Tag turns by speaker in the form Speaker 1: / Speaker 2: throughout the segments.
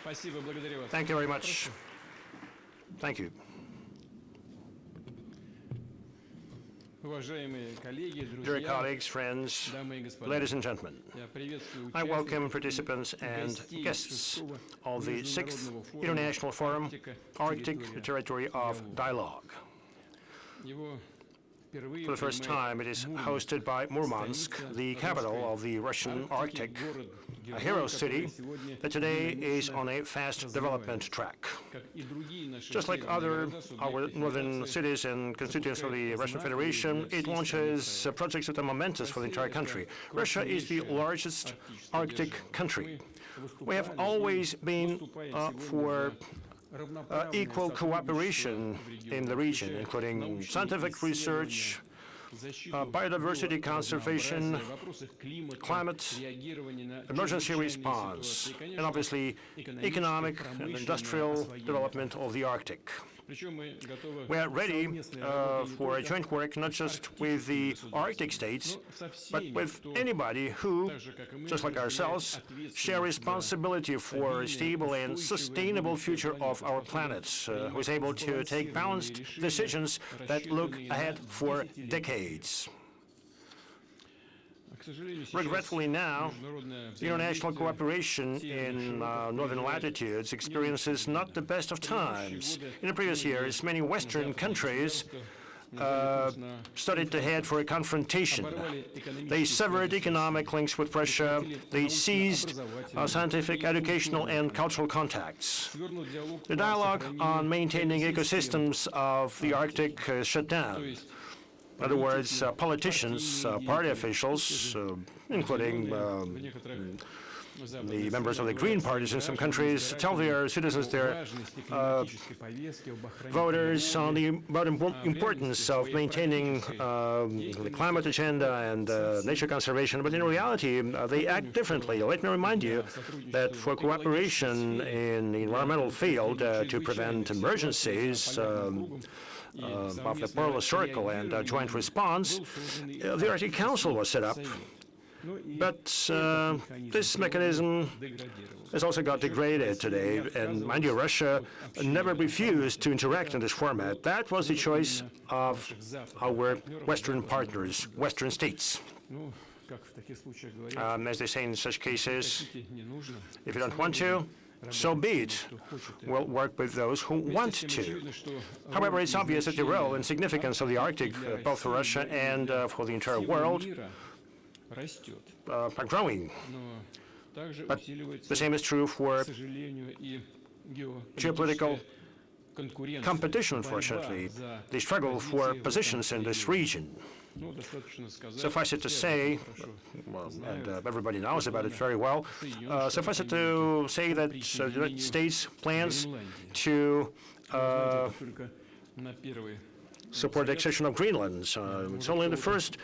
Speaker 1: Thank you very much. Thank you. Dear colleagues, friends, ladies and gentlemen, I welcome participants and guests of the 6th International Forum, Arctic Territory of Dialogue. For the first time, it is hosted by Murmansk, the capital of the Russian Arctic, a hero city that today is on a fast development track. Just like our northern cities and constituents of the Russian Federation, it launches projects that are momentous for the entire country. Russia is the largest Arctic country. We have always been for equal cooperation in the region, including scientific research, biodiversity conservation, climate, emergency response, and obviously economic and industrial development of the Arctic. We are ready for a joint work not just with the Arctic states, but with anybody who, just like ourselves, share responsibility for a stable and sustainable future of our planet, who is able to take balanced decisions that look ahead for decades. Regretfully now, international cooperation in northern latitudes experiences not the best of times. In the previous years, many Western countries started to head for a confrontation. They severed economic links with Russia. They seized scientific, educational, and cultural contacts. The dialogue on maintaining ecosystems of the Arctic shut down. In other words, politicians, party officials, including the members of the Green parties in some countries, tell their citizens, their voters, on the importance of maintaining the climate agenda and nature conservation. But in reality, they act differently. Let me remind you that for cooperation in the environmental field to prevent emergencies, of the polar circle and joint response, the Arctic Council was set up. But this mechanism has also got degraded today, and mind you, Russia never refused to interact in this format. That was the choice of our Western partners, Western states. As they say in such cases, if you don't want to, so be it. We'll work with those who want to. However, it's obvious that the role and significance of the Arctic, both for Russia and for the entire world, are growing. But the same is true for geopolitical competition, unfortunately, the struggle for positions in this region. Suffice it to say, well, and everybody knows about it very well, suffice it to say that the United States plans to support the accession of Greenland. It's only at first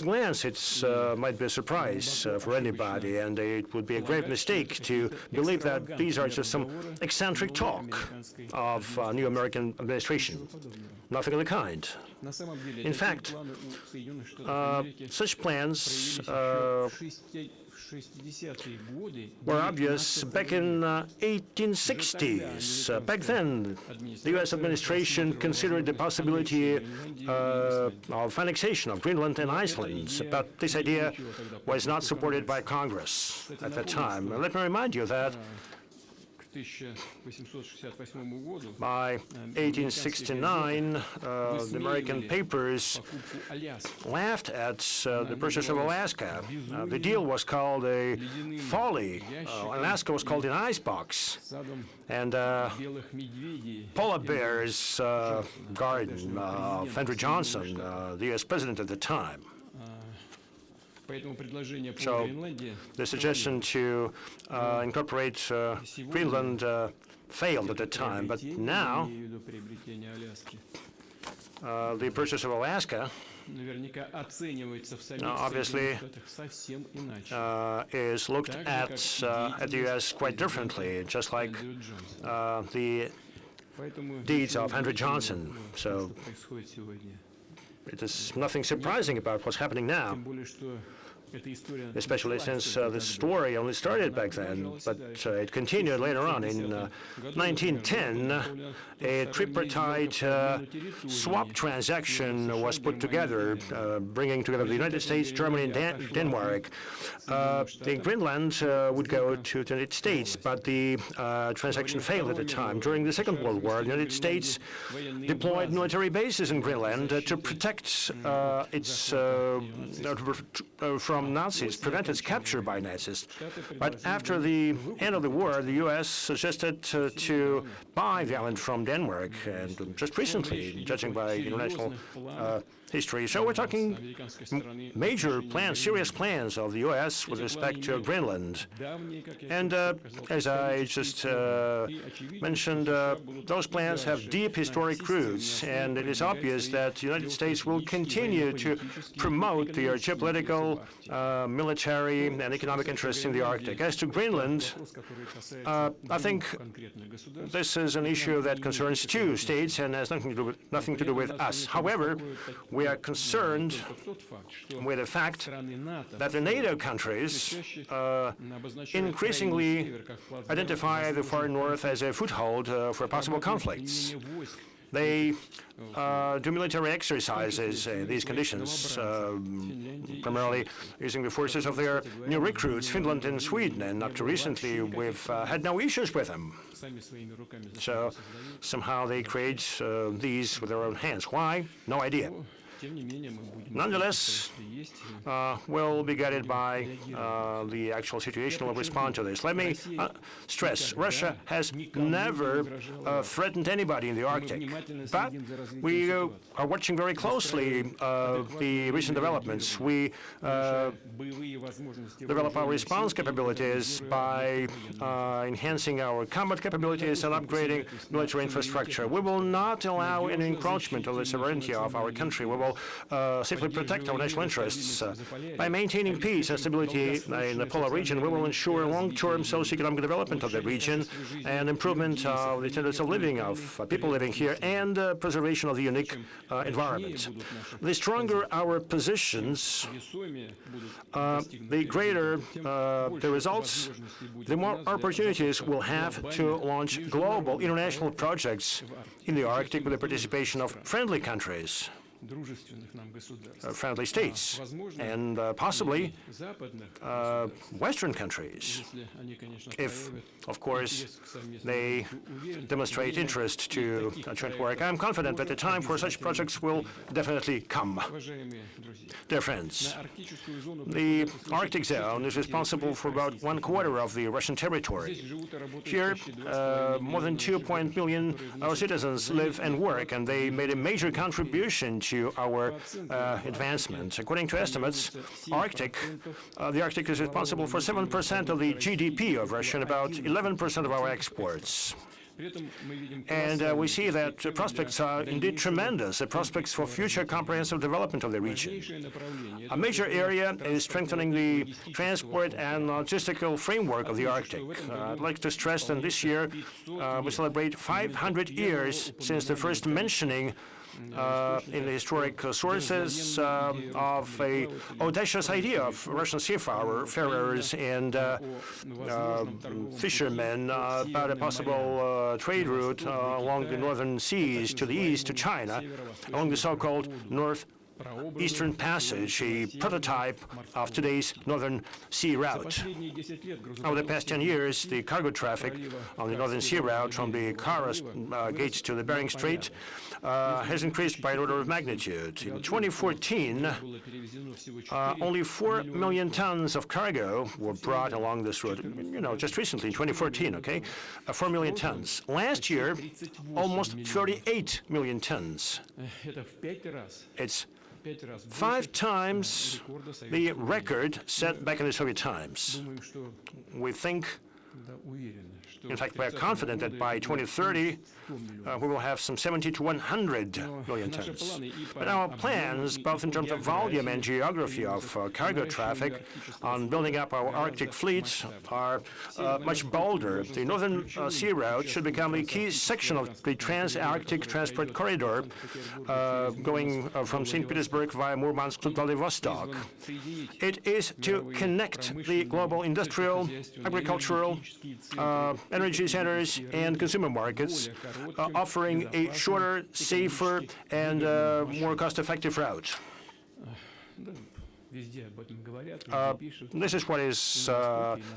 Speaker 1: glance, it might be a surprise for anybody, and it would be a grave mistake to believe that these are just some eccentric talk of new American administration. Nothing of the kind. In fact, such plans were obvious back in 1860s. Back then, the U.S. administration considered the possibility of annexation of Greenland and Iceland, but this idea was not supported by Congress at that time. Let me remind you that by 1869, the American papers laughed at the purchase of Alaska. The deal was called a folly. Alaska was called an icebox. And polar bears garden of Andrew Johnson, the U.S. president at the time. So the suggestion to incorporate Greenland failed at the time, but now the purchase of Alaska obviously is looked at the U.S. quite differently, just like the deeds of Andrew Johnson. So it is nothing surprising about what's happening now. especially since the story only started back then, but it continued later on. In 1910, a tripartite swap transaction was put together, bringing together the United States, Germany, and Denmark. The Greenland would go to the United States, but the transaction failed at the time. During the Second World War, the United States deployed military bases in Greenland to protect its from Nazis, prevent its capture by Nazis. But after the end of the war, the U.S. suggested to buy the island from Denmark, and just recently, judging by international history. So we're talking major plans, serious plans of the U.S. with respect to Greenland. And as I just mentioned, those plans have deep historic roots, and it is obvious that the United States will continue to promote their geopolitical, military, and economic interests in the Arctic. As to Greenland, I think this is an issue that concerns two states and has nothing to do with us. However, we are concerned with the fact that the NATO countries increasingly identify the far north as a foothold for possible conflicts. They do military exercises in these conditions, primarily using the forces of their new recruits, Finland and Sweden, and up to recently we've had no issues with them. So somehow they create these with their own hands. Why? No idea. Nonetheless, we'll be guided by the actual situation. We'll respond to this. Let me stress, Russia has never threatened anybody in the Arctic, but we are watching very closely the recent developments. We develop our response capabilities by enhancing our combat capabilities and upgrading military infrastructure. We will not allow any encroachment on the sovereignty of our country. We will safely protect our national interests. By maintaining peace and stability in the polar region, we will ensure long-term socio-economic development of the region and improvement of the standards of living of people living here and preservation of the unique environment. The stronger our positions, the greater the results, the more opportunities we'll have to launch global international projects in the Arctic with the participation of friendly countries. Friendly states, and possibly Western countries, if, of course, they demonstrate interest to joint work. I'm confident that the time for such projects will definitely come. Dear friends, the Arctic zone is responsible for about 1/4 of the Russian territory. Here, more than 2 million citizens live and work, and they made a major contribution to our advancement. According to estimates, the Arctic is responsible for 7% of the GDP of Russia and about 11% of our exports. And we see that the prospects are indeed tremendous, the prospects for future comprehensive development of the region. A major area is strengthening the transport and logistical framework of the Arctic. I'd like to stress that this year we celebrate 500 years since the first mentioning in the historic sources of an audacious idea of Russian seafarers and fishermen about a possible trade route along the northern seas to the east to China, along the so-called Eastern Passage, a prototype of today's Northern Sea route. Over the past 10 years, the cargo traffic on the Northern Sea route from the Kara gates to the Bering Strait has increased by an order of magnitude. In 2014, only 4 million tons of cargo were brought along this route. Just recently, in 2014, okay? 4 million tons. Last year, almost 38 million tons. It's 5 times the record set back in the Soviet times. We think In fact, we are confident that by 2030, we will have some 70 to 100 million tons. But our plans, both in terms of volume and geography of cargo traffic, on building up our Arctic fleets are much bolder. The Northern Sea Route should become a key section of the Trans-Arctic Transport Corridor, going from St. Petersburg via Murmansk to Vladivostok. It is to connect the global industrial, agricultural, energy centers and consumer markets, offering a shorter, safer, and more cost-effective route. This is what is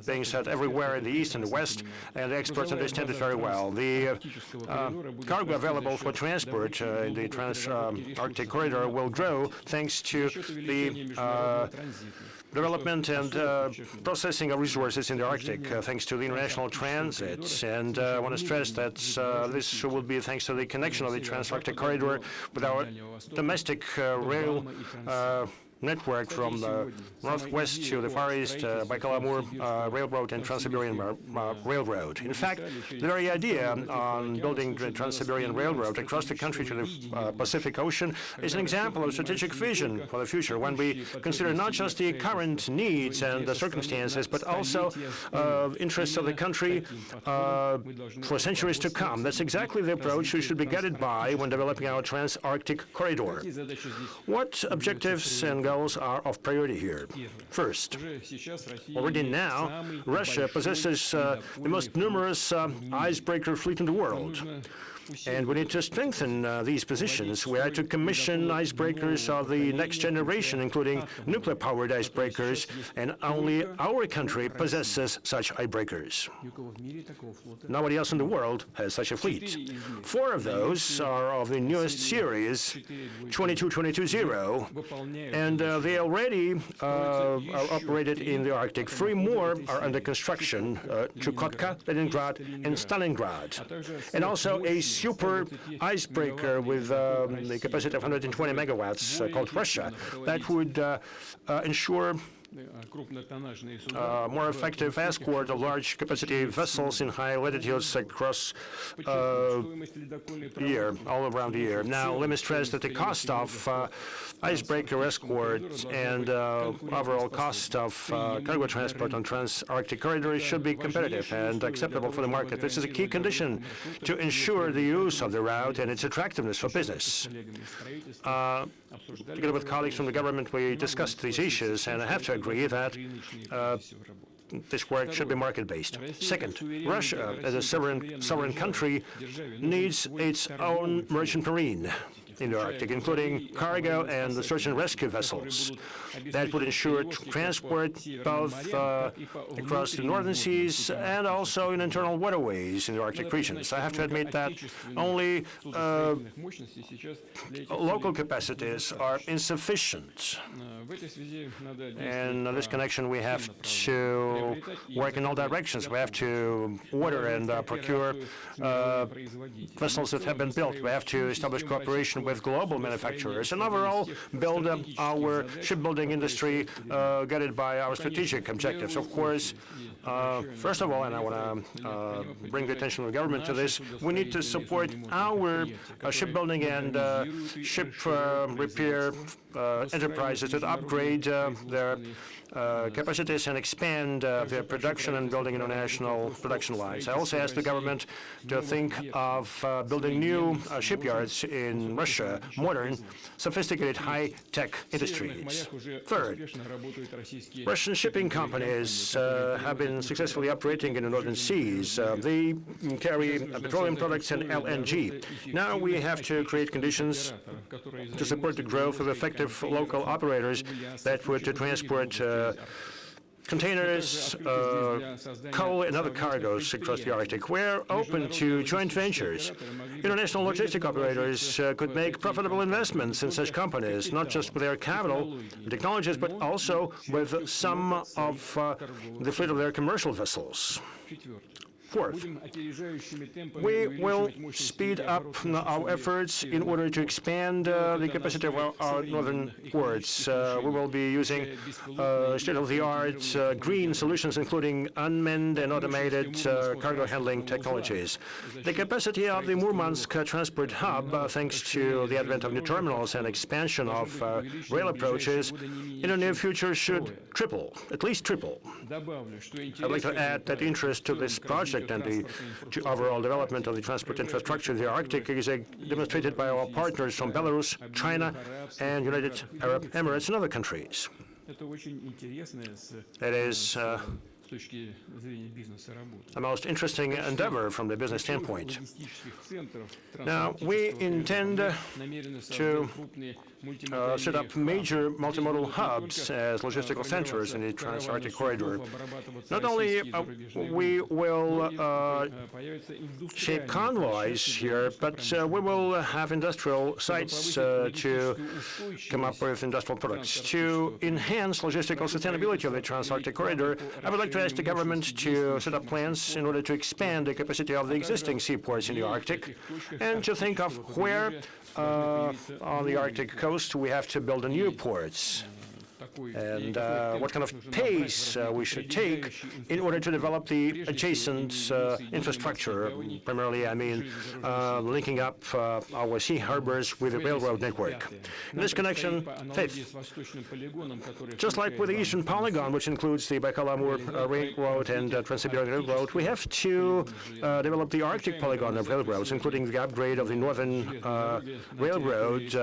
Speaker 1: being said everywhere in the East and the West, and the experts understand it very well. The cargo available for transport in the Trans-Arctic Corridor will grow thanks to the development and processing of resources in the Arctic, thanks to the international transit. And I want to stress that this will be thanks to the connection of the Trans-Arctic Corridor with our domestic rail network from the northwest to the Far East, Baikal-Amur Railroad and Trans-Siberian Railroad. In fact, the very idea on building the Trans-Siberian Railroad across the country to the Pacific Ocean is an example of strategic vision for the future, when we consider not just the current needs and the circumstances, but also interests of the country for centuries to come. That's exactly the approach we should be guided by when developing our Trans-Arctic Corridor. What objectives and goals are of priority here? First, already now, Russia possesses the most numerous icebreaker fleet in the world. And we need to strengthen these positions. We are to commission icebreakers of the next generation, including nuclear-powered icebreakers, and only our country possesses such icebreakers. Nobody else in the world has such a fleet. 4 of those are of the newest series, 22-22-0, and they already are operated in the Arctic. 3 more are under construction, Chukotka, Leningrad, and Stalingrad, and also a super icebreaker with the capacity of 120 megawatts called Russia that would ensure more effective escort of large capacity vessels in high latitudes across the year, all around the year. Now, let me stress that the cost of icebreaker escort and overall cost of cargo transport on Trans-Arctic Corridor should be competitive and acceptable for the market. This is a key condition to ensure the use of the route and its attractiveness for business. Together with colleagues from the government, we discussed these issues, and I have to agree that this work should be market-based. Second, Russia, as a sovereign country, needs its own merchant marine in the Arctic, including cargo and the search and rescue vessels. That would ensure transport both across the northern seas and also in internal waterways in the Arctic regions. I have to admit that only local capacities are insufficient. And in this connection, we have to work in all directions. We have to order and procure vessels that have been built. We have to establish cooperation with global manufacturers and overall build our shipbuilding industry guided by our strategic objectives. Of course, first of all, and I want to bring the attention of the government to this, we need to support our shipbuilding and ship repair enterprises that upgrade their capacities and expand their production and building international production lines. I also asked the government to think of building new shipyards in Russia, modern, sophisticated, high-tech industries. Third, Russian shipping companies have been successfully operating in the northern seas. They carry petroleum products and LNG. Now we have to create conditions to support the growth of effective local operators that would transport containers, coal, and other cargoes across the Arctic. We're open to joint ventures. International logistic operators could make profitable investments in such companies, not just with their capital and technologies, but also with some of the fleet of their commercial vessels. Fourth, we will speed up our efforts in order to expand the capacity of our northern ports. We will be using state-of-the-art green solutions, including unmanned and automated cargo handling technologies. The capacity of the Murmansk transport hub, thanks to the advent of new terminals and expansion of rail approaches, in the near future should triple, at least triple. I'd like to add that interest to this project and the overall development of the transport infrastructure in the Arctic is demonstrated by our partners from Belarus, China, and United Arab Emirates and other countries. It is the most interesting endeavor from the business standpoint. Now, we intend to set up major multimodal hubs as logistical centers in the Trans-Arctic corridor. Not only we will shape convoys here, but we will have industrial sites to come up with industrial products. To enhance logistical sustainability of the Trans-Arctic corridor, I would like to ask the government to set up plans in order to expand the capacity of the existing seaports in the Arctic and to think of where on the Arctic coast we have to build new ports and what kind of pace we should take in order to develop the adjacent infrastructure. Primarily, I mean, linking up our sea harbors with the railroad network. In this connection, fifth, just like with the Eastern Polygon, which includes the Baikal-Amur Railroad and Trans-Siberian Railroad, we have to develop the Arctic Polygon of railroads, including the upgrade of the Northern Railroad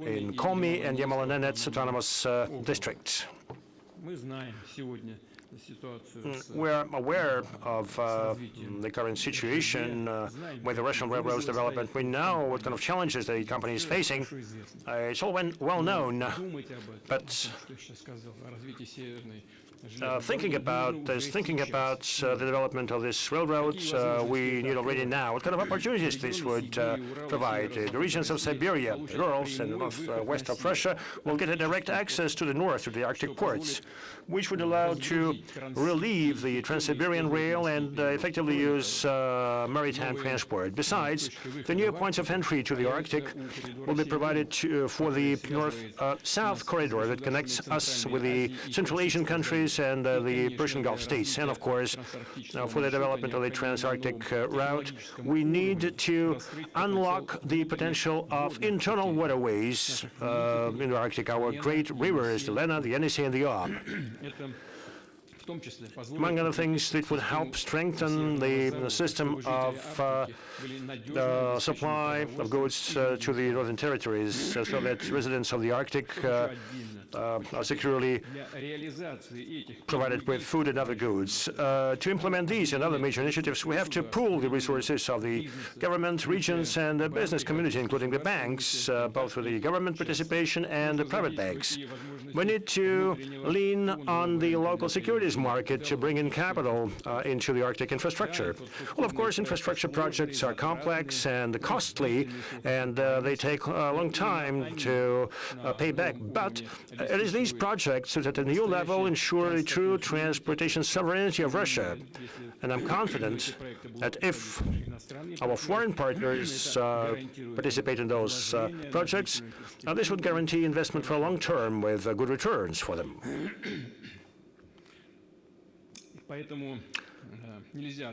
Speaker 1: in Komi and Yamalo-Nenets Autonomous District. We're aware of the current situation with the Russian railroads development. We know what kind of challenges the company is facing. It's all well known, but thinking about the development of this railroad, we need already now what kind of opportunities this would provide. The regions of Siberia, the Urals, and the northwest of Russia will get a direct access to the north, to the Arctic ports, which would allow to relieve the Trans-Siberian Rail and effectively use maritime transport. Besides, the new points of entry to the Arctic will be provided for the north-south corridor that connects us with the Central Asian countries and the Persian Gulf states. And of course, for the development of the Trans-Arctic route, we need to unlock the potential of internal waterways in the Arctic, our great rivers, the Lena, the Yenisei, and the Ob. Among other things, it would help strengthen the system of supply of goods to the northern territories so that residents of the Arctic are securely provided with food and other goods. To implement these and other major initiatives, we have to pool the resources of the government, regions, and the business community, including the banks, both with the government participation and the private banks. We need to lean on the local securities market to bring in capital into the Arctic infrastructure. Well, of course, infrastructure projects are complex and costly, and they take a long time to pay back. But it is these projects that at a new level ensure the true transportation sovereignty of Russia. And I'm confident that if our foreign partners participate in those projects, this would guarantee investment for a long term with good returns for them.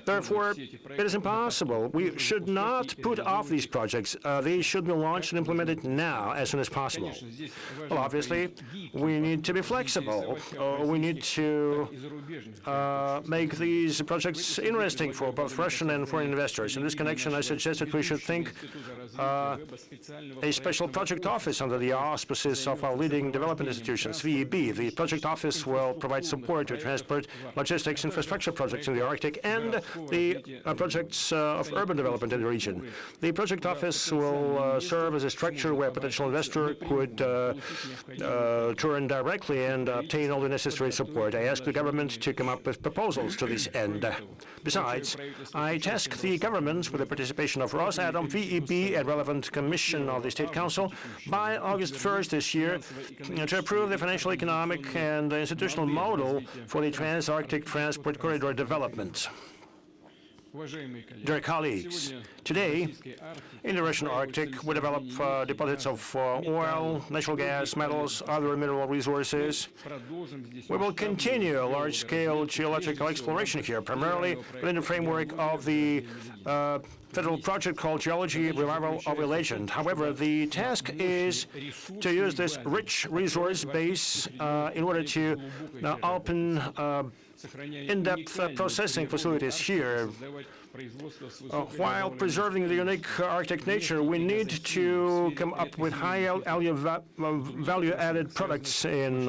Speaker 1: Therefore, it is impossible. We should not put off these projects. They should be launched and implemented now, as soon as possible. Well, obviously, we need to be flexible. We need to make these projects interesting for both Russian and foreign investors. In this connection, I suggest that we should think a special project office under the auspices of our leading development institutions, VEB. The project office will provide support to transport, logistics, infrastructure projects in the Arctic and the projects of urban development in the region. The project office will serve as a structure where a potential investor could turn directly and obtain all the necessary support. I ask the government to come up with proposals to this end. Besides, I task the government with the participation of Rosatom, VEB, and relevant commission of the State Council by August 1st this year to approve the financial, economic, and institutional model for the Trans-Arctic Transport Corridor development. Dear colleagues, today in the Russian Arctic we develop deposits of oil, natural gas, metals, other mineral resources. We will continue large-scale geological exploration here, primarily within the framework of the federal project called Geology Revival of a Legend. However, the task is to use this rich resource base in order to open in-depth processing facilities here. While preserving the unique Arctic nature, we need to come up with high value-added products in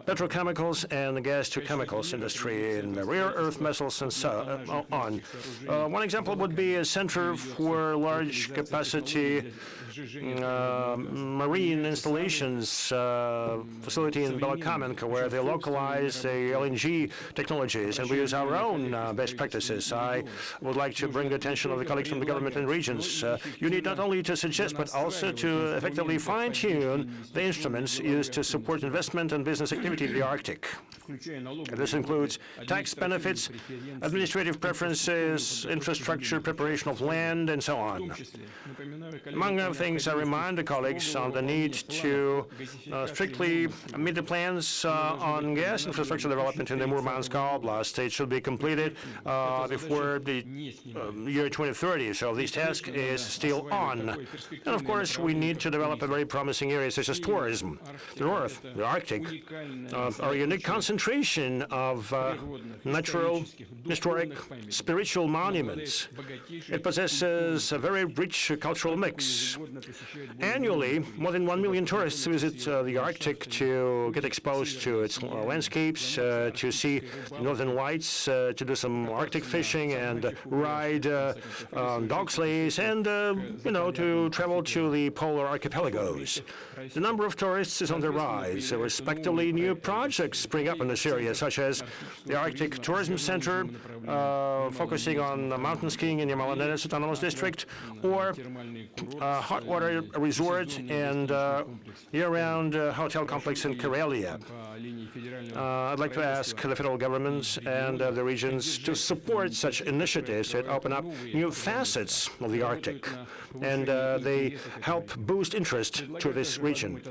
Speaker 1: petrochemicals and gas-to-chemicals industry, in rare earth metals, and so on. One example would be a center for large-capacity marine installations facility in Belokamenka, where they localize the LNG technologies, and we use our own best practices. I would like to bring the attention of the colleagues from the government and regions. You need not only to suggest, but also to effectively fine-tune the instruments used to support investment and business activity in the Arctic. This includes tax benefits, administrative preferences, infrastructure, preparation of land, and so on. Among other things, I remind the colleagues on the need to strictly meet the plans on gas infrastructure development in the Murmansk Oblast. It should be completed before the year 2030, so this task is still on. And of course, we need to develop a very promising area such as tourism. The North, the Arctic, are a unique concentration of natural, historic, spiritual monuments. It possesses a very rich cultural mix. Annually, more than 1 million tourists visit the Arctic to get exposed to its landscapes, to see northern lights, to do some Arctic fishing and ride dog sleighs, and to travel to the polar archipelagos. The number of tourists is on the rise. Respectively, new projects spring up in this area, such as the Arctic Tourism Center, focusing on mountain skiing in Yamala-Nenes Autonomous District, or hot water resort and year-round hotel complex in Karelia. I'd like to ask the federal governments and the regions to support such initiatives that open up new facets of the Arctic, and they help boost interest to this region.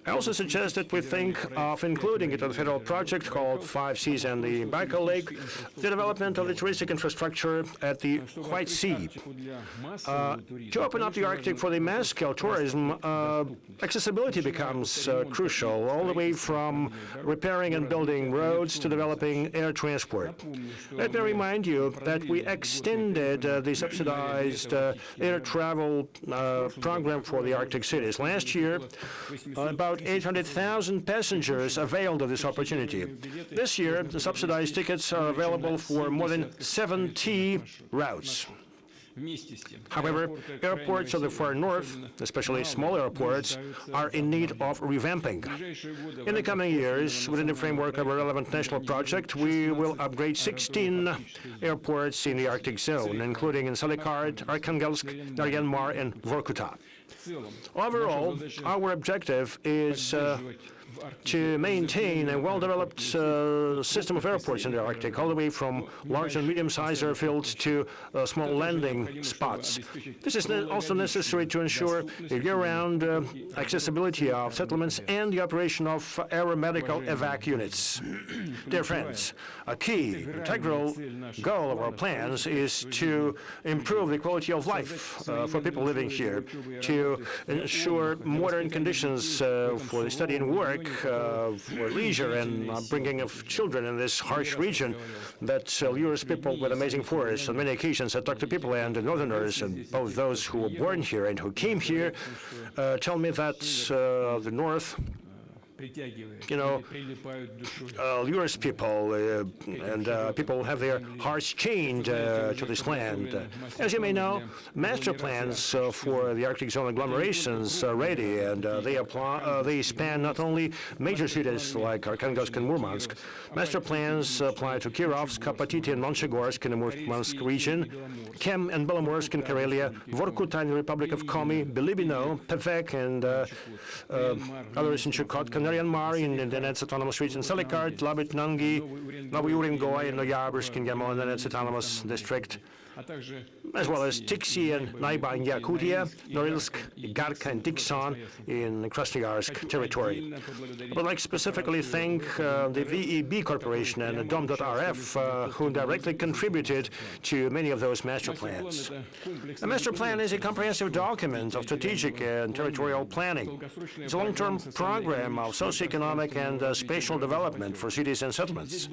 Speaker 1: I also suggest that we think of including it in a federal project called Five Seas and the Baikal Lake, the development of the touristic infrastructure at the White Sea. To open up the Arctic for the mass-scale tourism, accessibility becomes crucial, all the way from repairing and building roads to developing air transport. Let me remind you that we extended the subsidized air travel program for the Arctic cities. Last year, about 800,000 passengers availed of this opportunity. This year, the subsidized tickets are available for more than 70 routes. However, airports of the far north, especially small airports, are in need of revamping. In the coming years, within the framework of a relevant national project, we will upgrade 16 airports in the Arctic zone, including in Salikard, Arkhangelsk, Naryan-Mar, and Vorkuta. Overall, our objective is to maintain a well-developed system of airports in the Arctic, all the way from large and medium-sized airfields to small landing spots. This is also necessary to ensure the year-round accessibility of settlements and the operation of aeromedical evac units. Dear friends, a key integral goal of our plans is to improve the quality of life for people living here, to ensure modern conditions for the study and work, for leisure and bringing of children in this harsh region that lures people with amazing forests. On many occasions, I talk to people and northerners, and both those who were born here and who came here, tell me that the north lures people, and people have their hearts chained to this land. As you may know, master plans for the Arctic zone agglomerations are ready, and they span not only major cities like Arkhangelsk and Murmansk. Master plans apply to Kirovsk, Kapatiti, and Monchegorsk in the Murmansk region, Kem and Belomorsk in Karelia, Vorkuta in the Republic of Komi, Bilibino, Pevek, and others in Chukotka, Naryan-Mar in the Donetsk Autonomous Region, Salikart, Labit-Nangi, Novy Urengoy in Noyabrsk in Donetsk Autonomous District, as well as Tiksi and Naiba in Yakutia, Norilsk, Igarka, and Dikson in Krasnoyarsk territory. I would like to specifically thank the VEB Corporation and Dom.RF, who directly contributed to many of those master plans. A master plan is a comprehensive document of strategic and territorial planning. It's a long-term program of socioeconomic and spatial development for cities and settlements.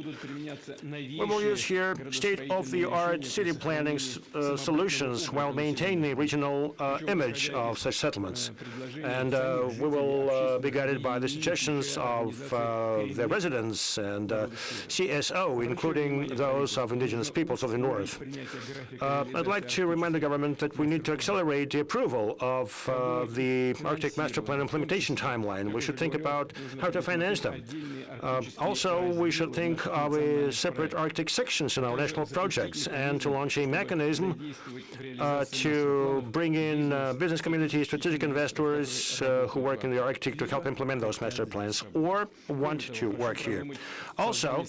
Speaker 1: We will use here state-of-the-art city planning solutions while maintaining the regional image of such settlements. And we will be guided by the suggestions of the residents and CSO, including those of indigenous peoples of the north. I'd like to remind the government that we need to accelerate the approval of the Arctic Master Plan implementation timeline. We should think about how to finance them. Also, we should think of a separate Arctic sections in our national projects and to launch a mechanism to bring in business community, strategic investors who work in the Arctic to help implement those master plans or want to work here. Also,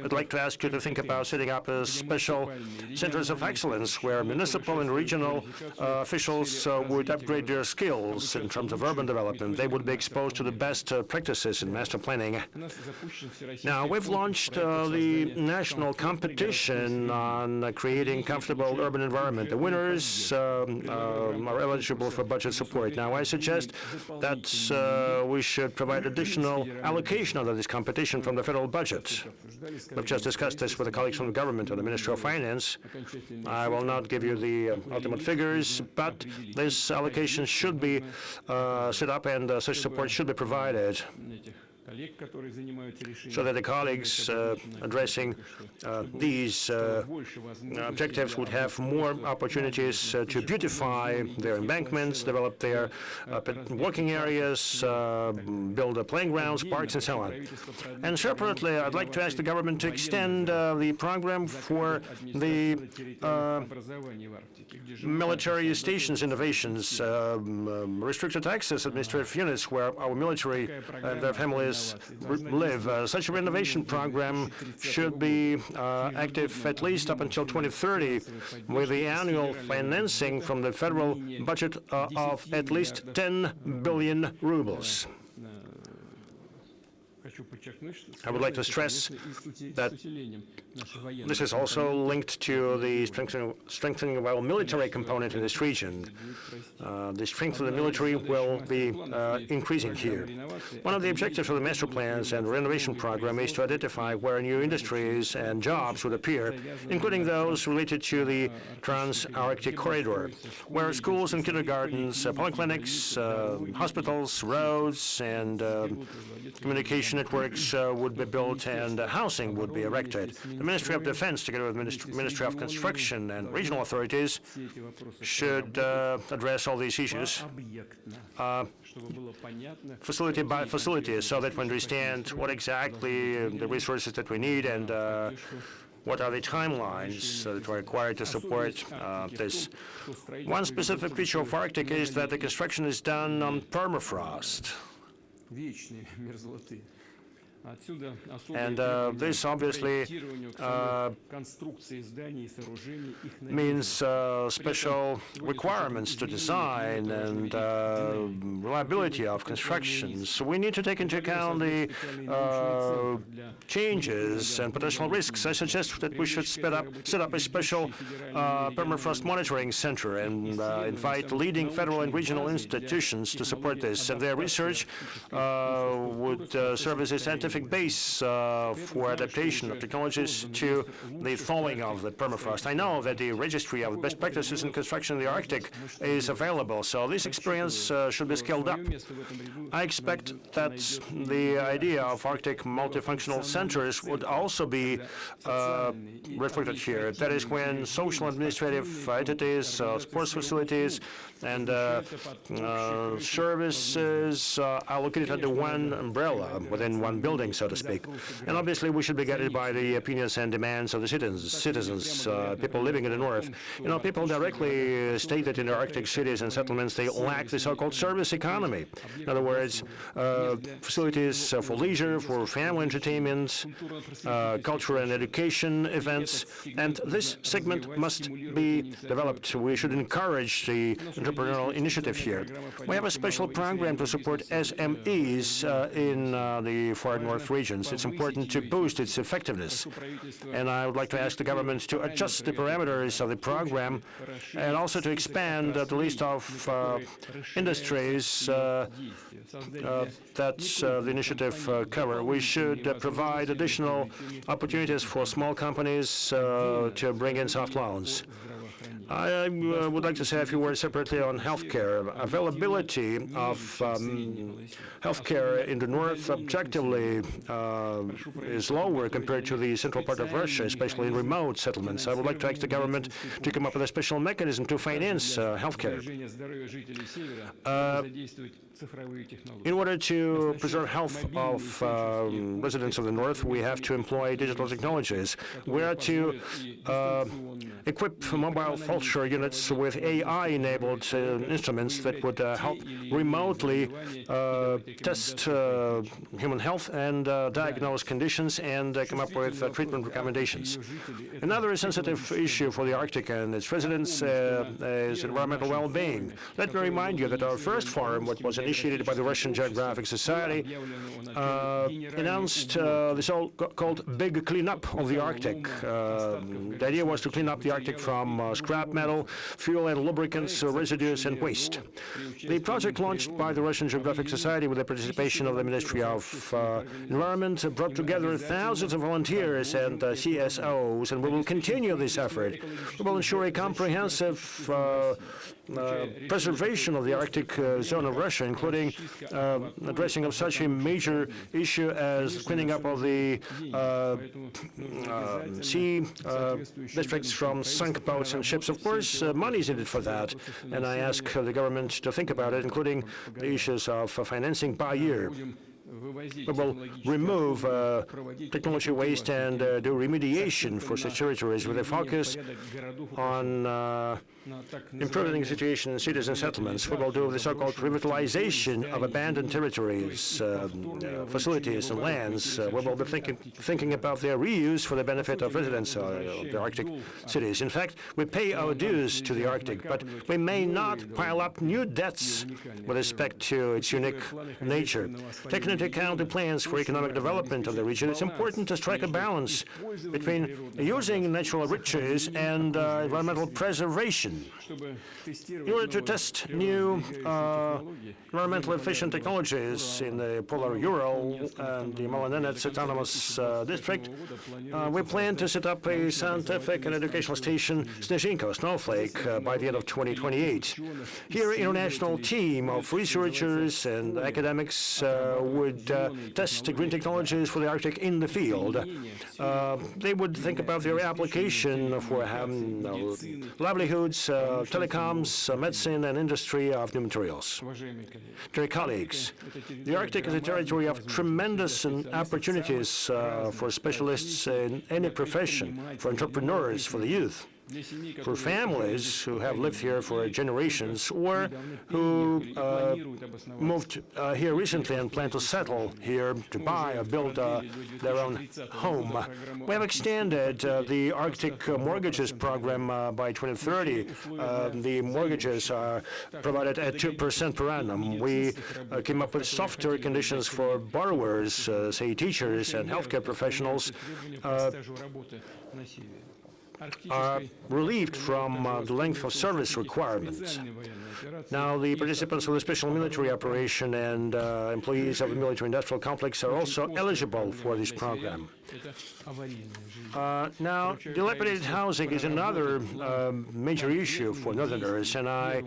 Speaker 1: I'd like to ask you to think about setting up a special centers of excellence where municipal and regional officials would upgrade their skills in terms of urban development. They would be exposed to the best practices in master planning. Now, we've launched the national competition on creating comfortable urban environment. The winners are eligible for budget support. Now, I suggest that we should provide additional allocation under this competition from the federal budget. We've just discussed this with the colleagues from the government and the Ministry of Finance. I will not give you the ultimate figures, but this allocation should be set up and such support should be provided, so that the colleagues addressing these objectives would have more opportunities to beautify their embankments, develop their walking areas, build playgrounds, parks, and so on. And separately, I'd like to ask the government to extend the program for the military stations innovations, restricted access administrative units where our military and their families live. Such a renovation program should be active at least up until 2030, with the annual financing from the federal budget of at least 10 billion rubles. I would like to stress that this is also linked to the strengthening of our military component in this region. The strength of the military will be increasing here. One of the objectives of the master plans and renovation program is to identify where new industries and jobs would appear, including those related to the Trans-Arctic corridor, where schools and kindergartens, polyclinics, hospitals, roads, and communication networks would be built and housing would be erected. The Ministry of Defense, together with the Ministry of Construction and regional authorities, should address all these issues facility by facility, so that we understand what exactly the resources that we need and what are the timelines that are required to support this. One specific feature of Arctic is that the construction is done on permafrost. And this obviously means special requirements to design and reliability of construction. So we need to take into account the changes and potential risks. I suggest that we should set up a special permafrost monitoring center and invite leading federal and regional institutions to support this. And their research would serve as a scientific base for adaptation of technologies to the thawing of the permafrost. I know that the registry of best practices in construction in the Arctic is available, so this experience should be scaled up. I expect that the idea of Arctic multifunctional centers would also be reflected here. That is, when social administrative entities, sports facilities, and services are located under one umbrella within one building. building, so to speak. And obviously, we should be guided by the opinions and demands of the citizens, people living in the north. You know, people directly state that in the Arctic cities and settlements, they lack the so-called service economy. In other words, facilities for leisure, for family entertainment, culture and education events, and this segment must be developed. We should encourage the entrepreneurial initiative here. We have a special program to support SMEs in the far north regions. It's important to boost its effectiveness. And I would like to ask the government to adjust the parameters of the program and also to expand the list of industries that the initiative cover. We should provide additional opportunities for small companies to bring in soft loans. I would like to say a few words separately on healthcare. Availability of healthcare in the north objectively is lower compared to the central part of Russia, especially in remote settlements. I would like to ask the government to come up with a special mechanism to finance healthcare. In order to preserve health of residents of the north, we have to employ digital technologies. We are to equip mobile culture units with AI-enabled instruments that would help remotely test human health and diagnose conditions and come up with treatment recommendations. Another sensitive issue for the Arctic and its residents is environmental well-being. Let me remind you that our first forum, what was initiated by the Russian Geographic Society, announced the so-called big cleanup of the Arctic. The idea was to clean up the Arctic from scrap metal, fuel and lubricants, residues and waste. The project, launched by the Russian Geographic Society with the participation of the Ministry of Environment, brought together thousands of volunteers and CSOs, and we will continue this effort. We will ensure a comprehensive preservation of the Arctic zone of Russia, including addressing of such a major issue as cleaning up of the sea districts from sunk boats and ships. Of course, money is needed for that, and I ask the government to think about it, including the issues of financing by year. We will remove technology waste and do remediation for such territories with a focus on improving the situation in cities and settlements. We will do the so-called revitalization of abandoned territories, facilities and lands. We will be thinking about their reuse for the benefit of residents of the Arctic cities. In fact, we pay our dues to the Arctic, but we may not pile up new debts with respect to its unique nature. Taking into account the plans for economic development of the region, it's important to strike a balance between using natural riches and environmental preservation. In order to test new environmentally efficient technologies in the polar Ural and the Malanenets Autonomous District, we plan to set up a scientific and educational station, Snezhinka, Snowflake, by the end of 2028. Here, an international team of researchers and academics would test green technologies for the Arctic in the field. They would think about their application for livelihoods, telecoms, medicine, and industry of new materials. Dear colleagues, the Arctic is a territory of tremendous opportunities for specialists in any profession, for entrepreneurs, for the youth, for families who have lived here for generations or who moved here recently and plan to settle here to buy or build their own home. We have extended the Arctic mortgages program by 2030. The mortgages are provided at 2% per annum. We came up with softer conditions for borrowers, say teachers and healthcare professionals, are relieved from the length of service requirements. Now, the participants of the special military operation and employees of the military-industrial complex are also eligible for this program. Now, dilapidated housing is another major issue for Northerners, and I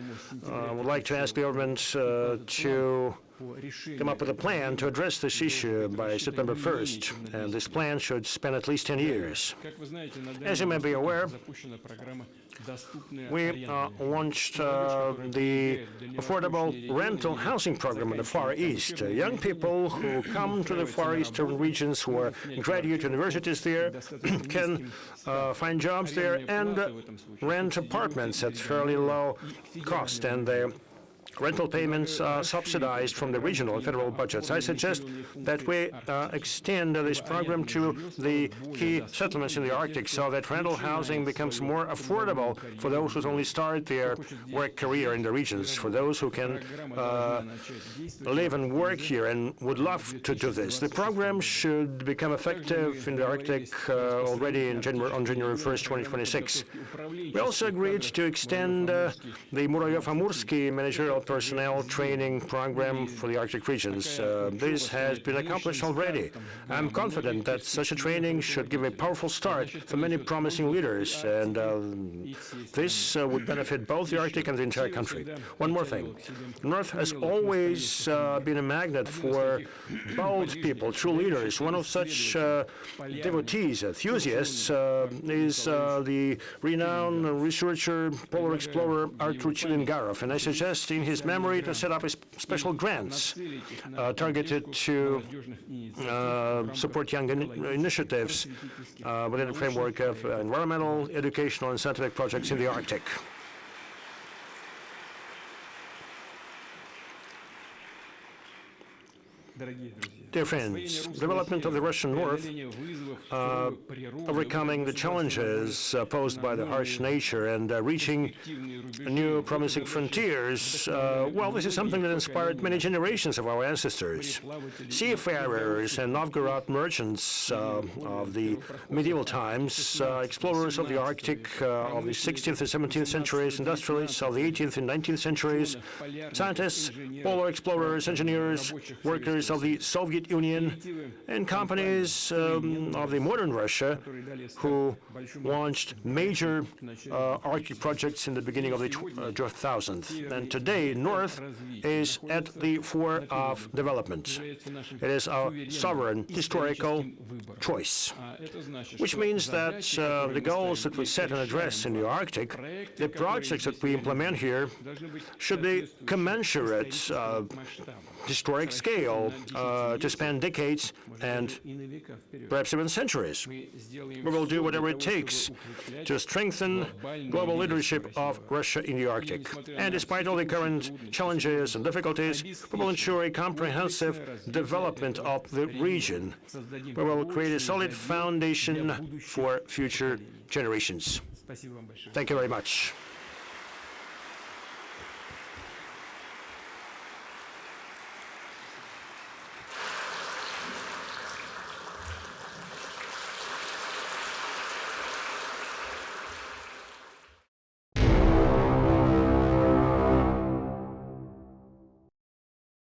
Speaker 1: would like to ask the government to come up with a plan to address this issue by September 1st, and this plan should span at least 10 years. As you may be aware, we launched the affordable rental housing program in the Far East. Young people who come to the Far Eastern regions, who are graduate universities there, can find jobs there and rent apartments at fairly low cost, and the rental payments are subsidized from the regional and federal budgets. I suggest that we extend this program to the key settlements in the Arctic so that rental housing becomes more affordable for those who only start their work career in the regions, for those who can live and work here and would love to do this. The program should become effective in the Arctic already on January 1st, 2026. We also agreed to extend the Murayovo-Amursky managerial personnel training program for the Arctic regions. This has been accomplished already. I'm confident that such a training should give a powerful start for many promising leaders, and this would benefit both the Arctic and the entire country. One more thing. The North has always been a magnet for bold people, true leaders. One of such devotees, enthusiasts, is the renowned researcher, polar explorer Artico, and I suggest in his memory to set up special grants targeted to support young initiatives within the framework of environmental, educational, and scientific projects in the Arctic. Dear friends, development of the Russian North, overcoming the challenges posed by the harsh nature and reaching new promising frontiers, well, this is something that inspired many generations of our ancestors. Seafarers and Novgorod merchants of the medieval times, explorers of the Arctic of the 16th and 17th centuries, industrialists of the 18th and 19th centuries, scientists, polar explorers, engineers, workers of the Soviet Union, and companies of the modern Russia who launched major Arctic projects in the beginning of the 2000s. And today, North is at the fore of development. It is our sovereign historical choice, which means that the goals that we set and address in the Arctic, the projects that we implement here, should be commensurate, historic scale, to span decades and perhaps even centuries. We will do whatever it takes to strengthen global leadership of Russia in the Arctic. And despite all the current challenges and difficulties, we will ensure a comprehensive development of the region. We will create a solid foundation for future generations. Thank you very much.